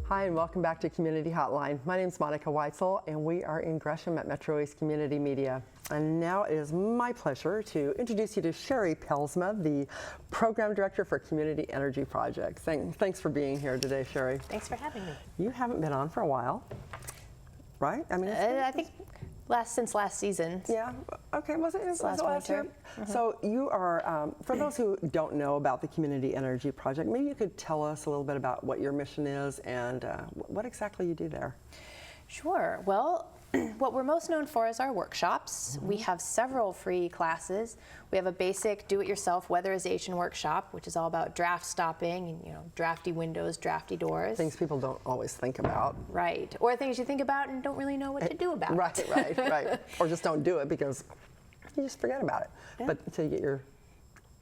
Hi, and welcome back to Community Hotline. My name is Monica Weitzel, and we are in Gresham at MetroEast Community Media. And now it is my pleasure to introduce you to Sherry Pelsma, the Program Director for Community Energy Projects. Thanks for being here today, Sherry. Thanks for having me. You haven't been on for a while, right? I mean, I think since last season. Yeah. Okay. Was it last year? Mm-hmm. So you are, for those who don't know about the Community Energy Project, maybe you could tell us a little bit about what your mission is and what exactly you do there. Sure. Well, what we're most known for is our workshops. Mm-hmm. We have several free classes. We have a basic do-it-yourself weatherization workshop, which is all about draft stopping and, drafty windows, drafty doors. Things people don't always think about. Right. Or things you think about and don't really know what to do about. Right. Or just don't do it because you just forget about it. Yeah. But until you get your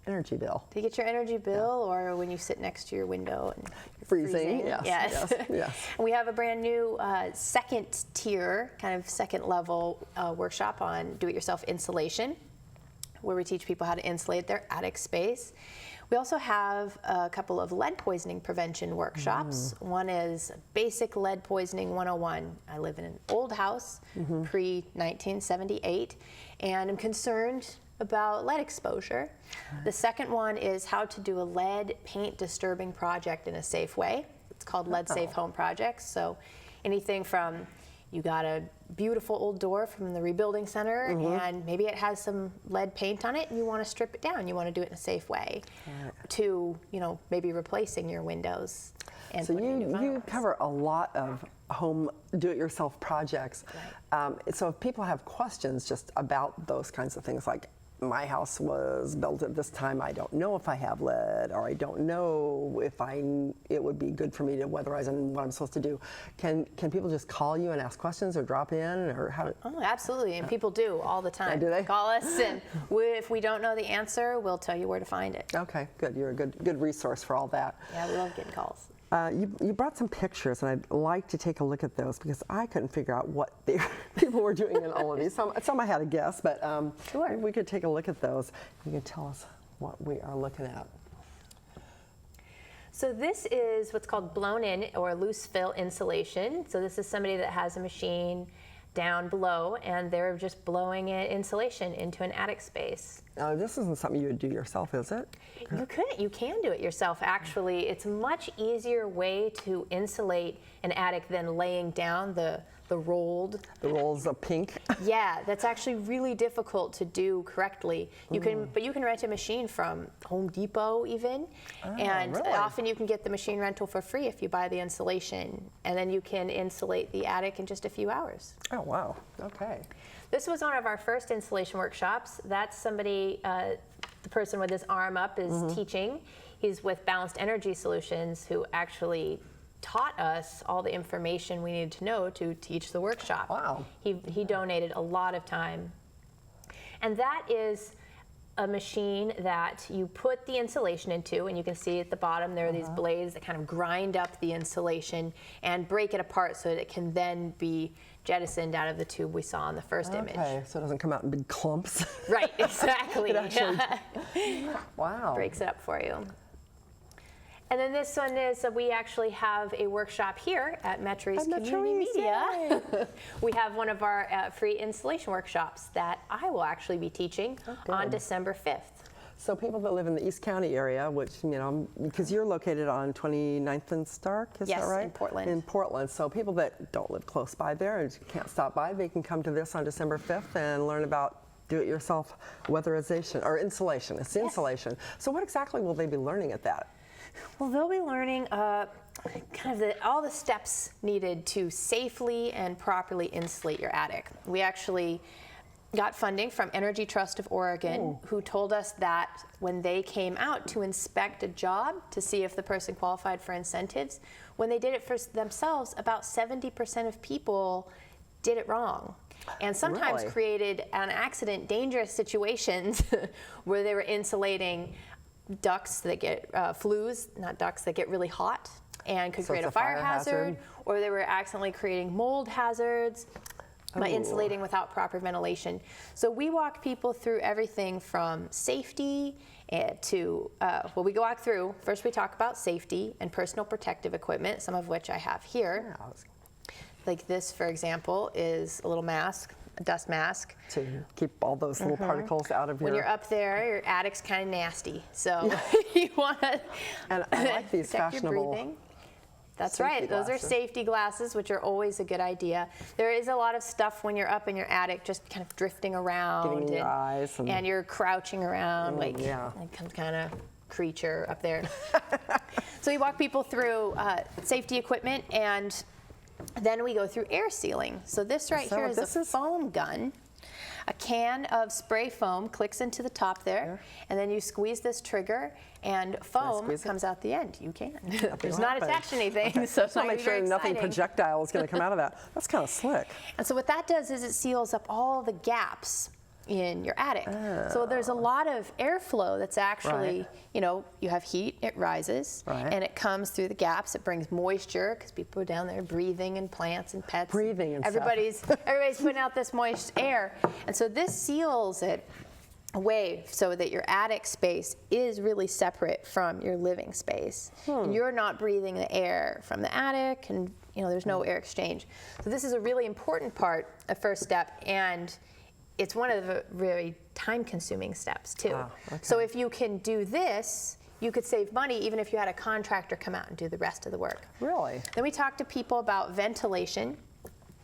energy bill. To get your energy bill, or when you sit next to your window and you're freezing. Yes. Yes. And we have a brand new second tier, kind of second level workshop on do-it-yourself insulation, where we teach people how to insulate their attic space. We also have a couple of lead poisoning prevention workshops. One is Basic Lead Poisoning 101. I live in an old house, pre-1978, and I'm concerned about lead exposure. The second one is how to do a lead paint disturbing project in a safe way. It's called Lead Safe Home Projects. So anything from you got a beautiful old door from the rebuilding center and maybe it has some lead paint on it and you want to strip it down, you want to do it in a safe way, to maybe replacing your windows. And so you cover a lot of home do-it-yourself projects. Right. So if people have questions just about those kinds of things, like my house was built at this time, I don't know if I have lead, or I don't know if it would be good for me to weatherize and what I'm supposed to do. Can people just call you and ask questions or drop in, or how? Oh, absolutely, and people do all the time. Do they? Call us, and if we don't know the answer, we'll tell you where to find it. Okay, good. You're a good resource for all that. Yeah, we love getting calls. You brought some pictures, and I'd like to take a look at those because I couldn't figure out what people were doing in all of these. Some I had a guess, but sure. We could take a look at those. You can tell us what we are looking at. So this is what's called blown-in or loose fill insulation. So this is somebody that has a machine down below, and they're just blowing insulation into an attic space. Now, this isn't something you would do yourself, is it? You can do it yourself, actually. It's a much easier way to insulate an attic than laying down the rolls of pink. Yeah, that's actually really difficult to do correctly. But you can rent a machine from Home Depot even, and really? Often you can get the machine rental for free if you buy the insulation, and then you can insulate the attic in just a few hours. Oh wow! Okay. This was one of our first installation workshops. That's somebody, the person with his arm up is teaching. He's with Balanced Energy Solutions, who actually taught us all the information we needed to know to teach the workshop. Wow. He donated a lot of time. And that is a machine that you put the insulation into, and you can see at the bottom there are these blades that kind of grind up the insulation and break it apart so that it can then be jettisoned out of the tube we saw in the first image. Okay, so it doesn't come out in big clumps. Right, exactly. It actually, wow. Breaks it up for you. And then this one is, we actually have a workshop here at MetroEast Community Media. We have one of our free installation workshops that I will actually be teaching on December 5th. So people that live in the East County area, which, because you're located on 29th and Stark, is that right? Yes, in Portland. In Portland. So people that don't live close by there and can't stop by, they can come to this on December 5th and learn about do-it-yourself weatherization, or insulation. It's insulation. So what exactly will they be learning at that? Well, they'll be learning kind of all the steps needed to safely and properly insulate your attic. We actually got funding from Energy Trust of Oregon, who told us that when they came out to inspect a job to see if the person qualified for incentives, when they did it for themselves, about 70% of people did it wrong. and sometimes Really? created on accident dangerous situations where they were insulating ducts that get that get really hot and could So create it's a fire hazard, or they were accidentally creating mold hazards by insulating without proper ventilation. So we walk people through everything from safety to, we walk through, first we talk about safety and personal protective equipment, some of which I have here. Yeah. Like this, for example, is a little mask, a dust mask. To keep all those little particles out of your... When you're up there, your attic's kind of nasty, so you want to And I like these protect your fashionable breathing. That's safety right. Those are glasses. safety glasses, which are always a good idea. There is a lot of stuff when you're up in your attic, just kind of drifting around, Getting in your eyes and you're crouching around like some kind of creature up there. So we walk people through safety equipment, and then we go through air sealing. So this right here is a foam gun. A can of spray foam clicks into the top there, and then you squeeze this trigger, and foam comes out the end. You can. It's not attached to anything, so it's I'll not make sure nothing exciting. projectile is going to come out of that. That's kind of slick. And so what that does is it seals up all the gaps in your attic. So there's a lot of airflow that's actually, you have heat, it rises, and it comes through the gaps. It brings moisture because people are down there breathing, and plants and pets. Breathing and everybody's putting out this moist air. And so this seals it away so that your attic space is really separate from your living space. And you're not breathing the air from the attic, and there's no air exchange. So this is a really important part, a first step, and it's one of the very time-consuming steps too. So if you can do this, you could save money even if you had a contractor come out and do the rest of the work. Really? Then we talk to people about ventilation.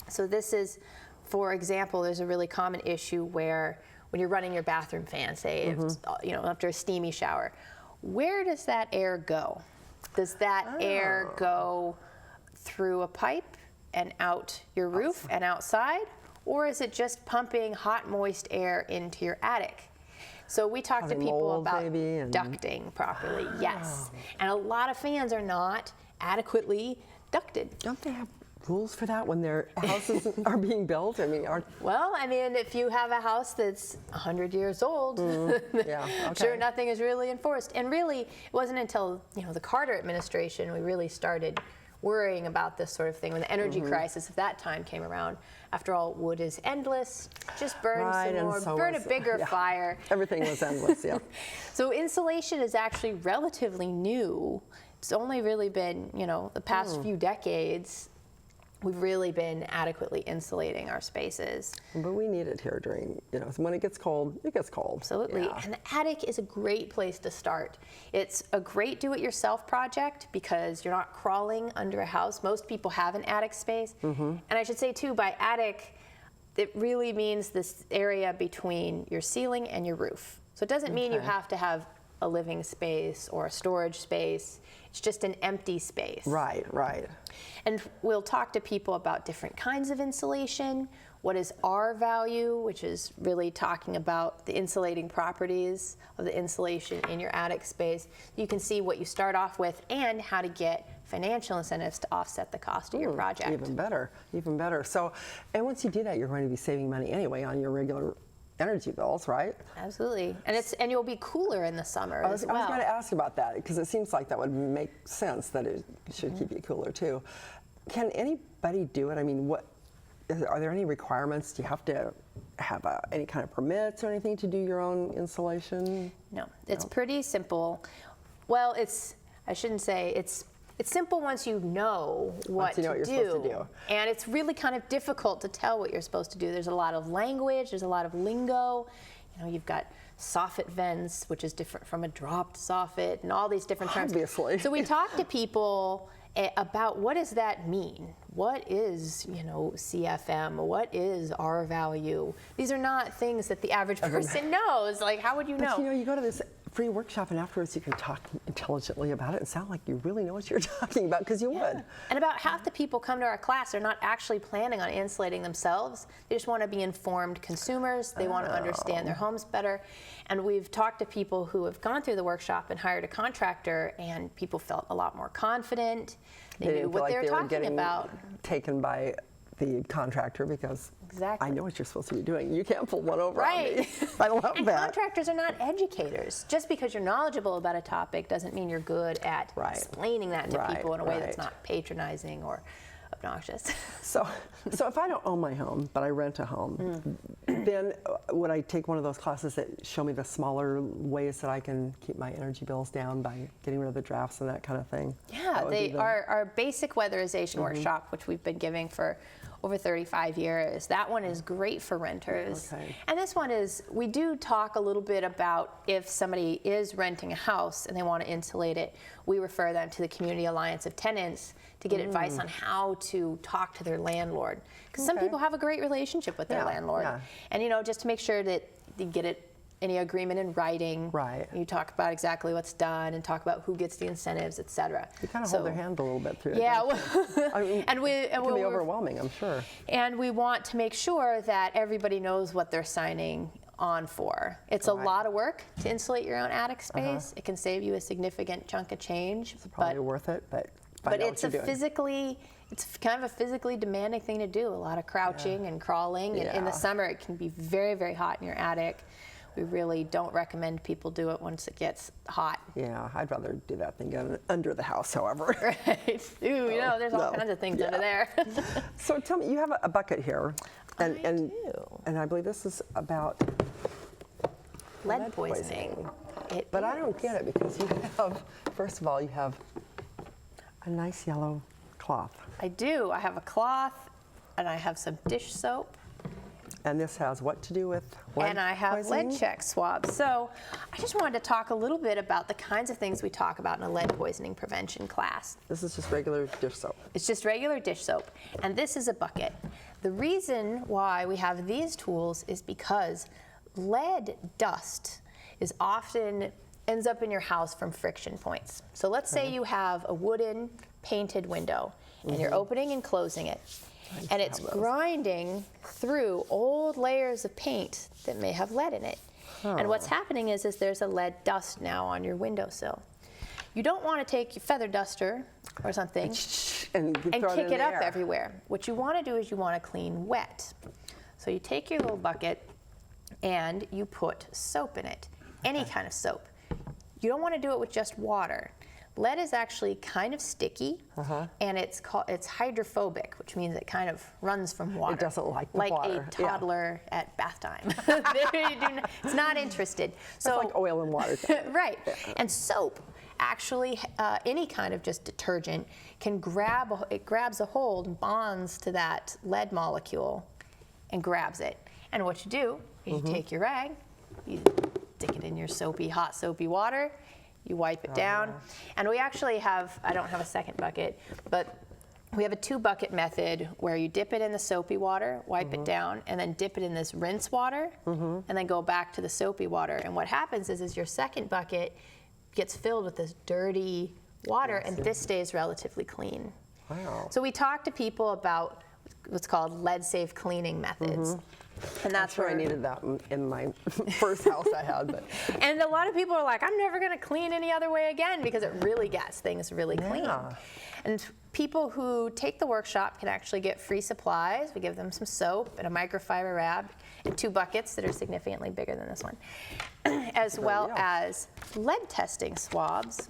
So this is, for example, there's a really common issue where when you're running your bathroom fan, say, after a steamy shower, where does that air go? Does that air go through a pipe and out your roof and outside? Or is it just pumping hot, moist air into your attic? So we talk to people about ducting properly, yes. And a lot of fans are not adequately ducted. Don't they have rules for that when their houses are being built? I mean, if you have a house that's 100 years old, sure, nothing is really enforced. And really, it wasn't until the Carter administration we really started worrying about this sort of thing when the energy crisis of that time came around. After all, wood is endless. Just burn some more, burn a bigger fire. Everything was endless, yeah. So insulation is actually relatively new. It's only really been, the past few decades, we've really been adequately insulating our spaces. But we need it here during, when it gets cold, it gets cold. Absolutely. Yeah. And the attic is a great place to start. It's a great do-it-yourself project because you're not crawling under a house. Most people have an attic space. And I should say, too, by attic, it really means this area between your ceiling and your roof. So it doesn't mean you have to have a living space or a storage space. It's just an empty space. Right. And we'll talk to people about different kinds of insulation. What is R value, which is really talking about the insulating properties of the insulation in your attic space. You can see what you start off with and how to get financial incentives to offset the cost of your project. Even better. So, and once you do that, you're going to be saving money anyway on your regular energy bills, right? Absolutely. And you'll be cooler in the summer as well. I was going to ask about that because it seems like that would make sense that it should keep you cooler too. Can anybody do it? I mean, are there any requirements? Do you have to have any kind of permits or anything to do your own insulation? No, it's pretty simple. Well, I shouldn't say it's simple once you know what you're supposed to do. And it's really kind of difficult to tell what you're supposed to do. There's a lot of language, there's a lot of lingo. You've got soffit vents, which is different from a dropped soffit, and all these different terms. Obviously. So we talk to people about what does that mean? What is, CFM? What is R value? These are not things that the average person knows. Like, how would you know? But you go to this free workshop and afterwards you can talk intelligently about it and sound like you really know what you're talking about, because you would. And about half the people come to our class are not actually planning on insulating themselves. They just want to be informed consumers. They want to understand their homes better. And we've talked to people who have gone through the workshop and hired a contractor, and people felt a lot more confident. They knew what they were talking about. Taken by the contractor because Exactly. I know what you're supposed to be doing. You can't pull one over on me. Right. I love And that. contractors are not educators. Just because you're knowledgeable about a topic doesn't mean you're good at Right. explaining that to Right, people in a way that's right. not patronizing or obnoxious. So if I don't own my home, but I rent a home, then would I take one of those classes that show me the smaller ways that I can keep my energy bills down by getting rid of the drafts and that kind of thing? Yeah, That would be our basic weatherization workshop, which we've been giving for over 35 years, that one is great for renters. Okay. And this one is, we do talk a little bit about if somebody is renting a house and they want to insulate it, we refer them to the Community Alliance of Tenants to get advice on how to talk to their landlord. Because some Okay. people have a great relationship with their Yeah, landlord. yeah. And just to make sure that you get any agreement in writing. Right. You talk about exactly what's done and talk about who gets the incentives, et cetera. You kind of hold their hand a little bit through it. Yeah, don't you? I mean, it can be we're- overwhelming, I'm sure. and we want to make sure that everybody knows what they're signing on for. It's a Right. lot of work to insulate your own attic space. It can save you a significant chunk of change, Probably worth it, but find out it's what you're doing. it's kind of a physically demanding thing to do. A lot of crouching and crawling. And in the Yeah. summer, it can be very, very hot in your attic. We really don't recommend people do it once it gets hot. Yeah, I'd rather do that than get under the house, however. Right. Ooh, there's all no. kinds of things Yeah. under there. So tell me, you have a bucket here, and I do. and I believe this is about Lead poisoning. It But I don't is. get it because you have, first of all, you have a nice yellow cloth, I do. I have a cloth, and I have some dish soap, and this has what to do with lead and I have poisoning? lead check swabs. So I just wanted to talk a little bit about the kinds of things we talk about in a lead poisoning prevention class. This is just regular dish soap. It's just regular dish soap, and this is a bucket. The reason why we have these tools is because lead dust is often ends up in your house from friction points. So let's say you have a wooden painted window, and you're opening and closing it, and it's grinding through old layers of paint that may have lead in it. And what's happening is there's a lead dust now on your windowsill. You don't want to take your feather duster or something And and throw kick in it the up air. everywhere. What you want to do is you want to clean wet. So you take your little bucket and you put soap in it, any kind of soap. You don't want to do it with just water. Lead is actually kind of sticky, and it's hydrophobic, which means it kind of runs from water. It doesn't like the like water. a toddler at bath time. It's not interested. It's like oil and water. Right. And soap, actually, any kind of just detergent can grabs a hold and bonds to that lead molecule and grabs it. And what you do is you take your rag, you stick it in your hot soapy water, you wipe it down. And we actually have, I don't have a second bucket, but we have a 2-bucket method where you dip it in the soapy water, wipe it down, and then dip it in this rinse water, and then go back to the soapy water. And what happens is your second bucket gets filled with this dirty water, and this stays relatively clean. Wow. So we talk to people about what's called lead-safe cleaning methods. And that's I'm sure I where needed that in my first house I had, but And a lot of people are like, I'm never going to clean any other way again, because it really gets things really clean. Yeah. And people who take the workshop can actually get free supplies. We give them some soap and a microfiber wrap and 2 buckets that are significantly bigger than this one, as well as lead testing swabs.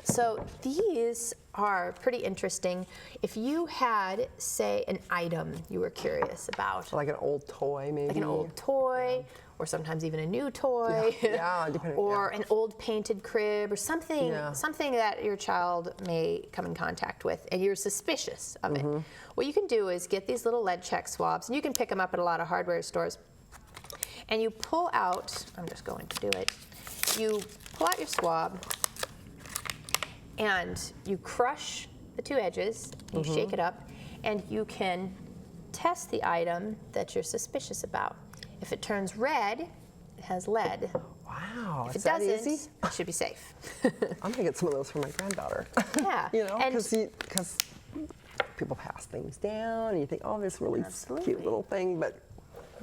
So these are pretty interesting. If you had, say, an item you were curious about, like an old toy maybe. like an old toy, or sometimes even a new toy, Yeah, depending. or an old painted crib, or something, Yeah. something that your child may come in contact with, and you're suspicious of it. What you can do is get these little lead check swabs, and you can pick them up at a lot of hardware stores. And you pull out, I'm just going to do it, you pull out your swab, and you crush the 2 edges, you shake it up, and you can test the item that you're suspicious about. If it turns red, it has lead. Wow, If is it that doesn't, easy? it should be safe. I'm gonna get some of those for my granddaughter. Yeah, You know, and- because people pass things down, and you think, oh, this really Absolutely. cute little thing, but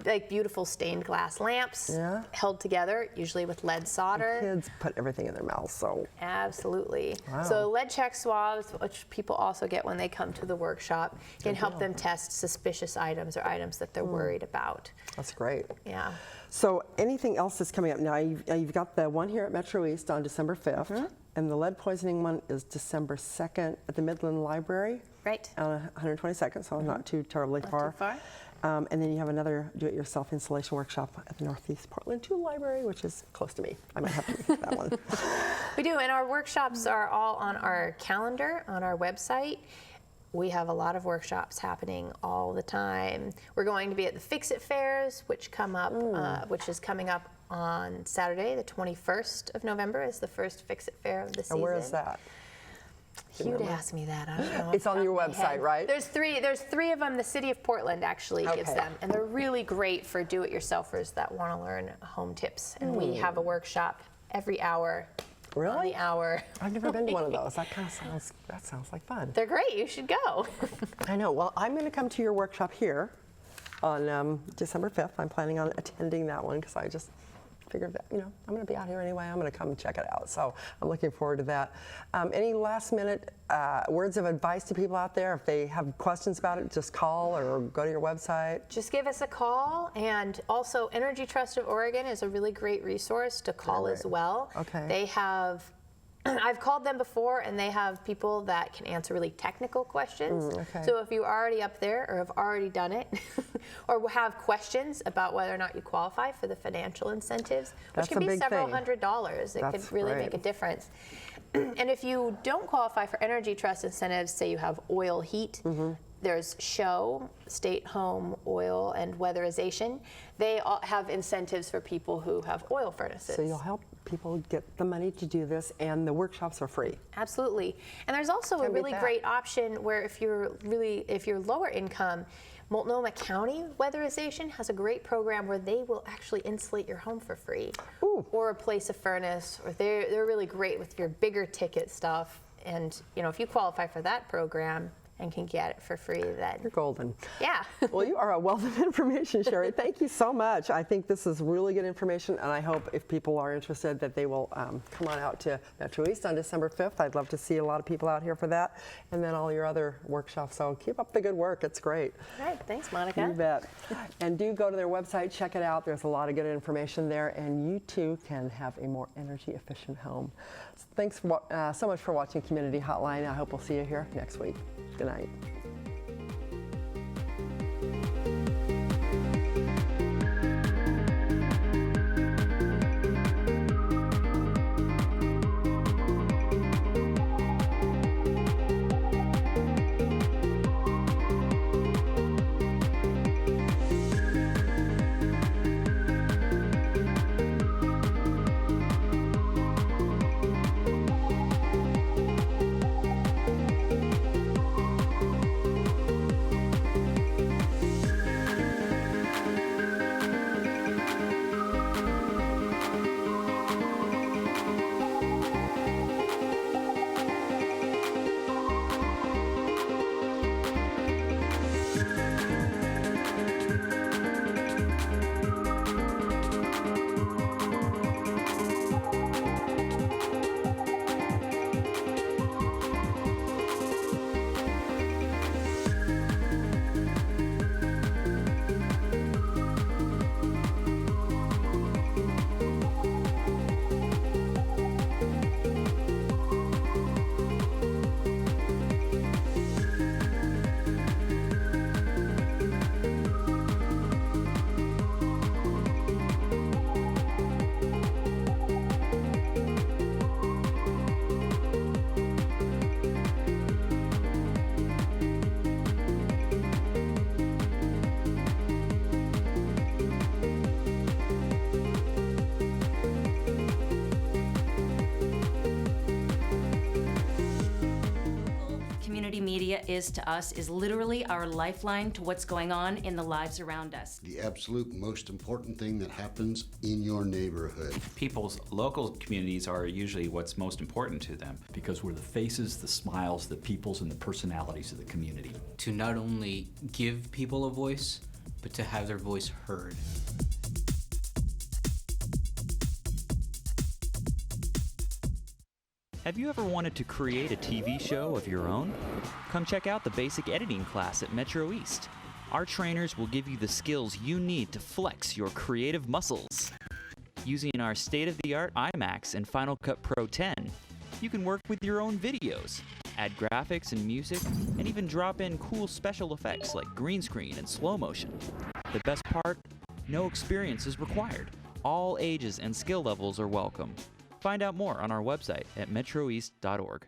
like beautiful stained glass lamps, Yeah. held together, usually with lead solder. Kids put everything in their mouths, so. Absolutely. Wow. So lead check swabs, which people also get when they come to the workshop, can help them test suspicious items or items that they're worried about. That's great. Yeah. So anything else that's coming up? Now, you've got the one here at MetroEast on December 5th, and the lead poisoning one is December 2nd at the Midland Library. Right. On 122nd, so not too terribly far. Too far. And then you have another do-it-yourself installation workshop at the Northeast Portland 2 Library, which is close to me. I might have to make that one. We do, and our workshops are all on our calendar on our website. We have a lot of workshops happening all the time. We're going to be at the Fix-It fairs, which is coming up on Saturday, the 21st of November is the first Fix-It fair of the season. And where is that? You'd ask me that. I don't know. It's on your website, right? There's three of them. The city of Portland actually gives them, and they're really great for do-it-yourselfers that want to learn home tips. And we have a workshop every hour. Really? On the hour. I've never been to one of those. That sounds like fun. They're great. You should go. I know. Well, I'm going to come to your workshop here on December 5th. I'm planning on attending that one because I just figured that, I'm going to be out here anyway. I'm going to come and check it out. So I'm looking forward to that. Any last minute words of advice to people out there? If they have questions about it, just call or go to your website. Just give us a call. And also Energy Trust of Oregon is a really great resource to call as well. Okay. They have, I've called them before, and they have people that can answer really technical questions. Okay. So if you're already up there or have already done it or have questions about whether or not you qualify for the financial incentives, That's which can a be big several thing. $100s, it That's could really great. make a difference. And if you don't qualify for Energy Trust incentives, say you have oil heat, there's SHOW, State Home Oil and Weatherization. They all have incentives for people who have oil furnaces. So you'll help people get the money to do this, and the workshops are free. Absolutely. And there's also a Can't beat really that. great option where if you're lower income, Multnomah County Weatherization has a great program where they will actually insulate your home for free. Ooh. Or replace a furnace, or they're really great with your bigger ticket stuff. And if you qualify for that program and can get it for free, then You're golden. yeah. Well, you are a wealth of information, Sherry. Thank you so much. I think this is really good information, and I hope if people are interested that they will come on out to MetroEast on December 5th. I'd love to see a lot of people out here for that, and then all your other workshops. So keep up the good work. It's great. All right, thanks, Monica. You bet. And do go to their website, check it out. There's a lot of good information there, and you too can have a more energy efficient home. So thanks so much for watching Community Hotline. I hope we'll see you here next week. Good night. Community media is to us is literally our lifeline to what's going on in the lives around us. The absolute most important thing that happens in your neighborhood. People's local communities are usually what's most important to them. Because we're the faces, the smiles, the peoples, and the personalities of the community. To not only give people a voice, but to have their voice heard. Have you ever wanted to create a TV show of your own? Come check out the basic editing class at MetroEast. Our trainers will give you the skills you need to flex your creative muscles. Using our state-of-the-art IMAX and Final Cut Pro 10, you can work with your own videos, add graphics and music, and even drop in cool special effects like green screen and slow motion. The best part? No experience is required. All ages and skill levels are welcome. Find out more on our website at metroeast.org.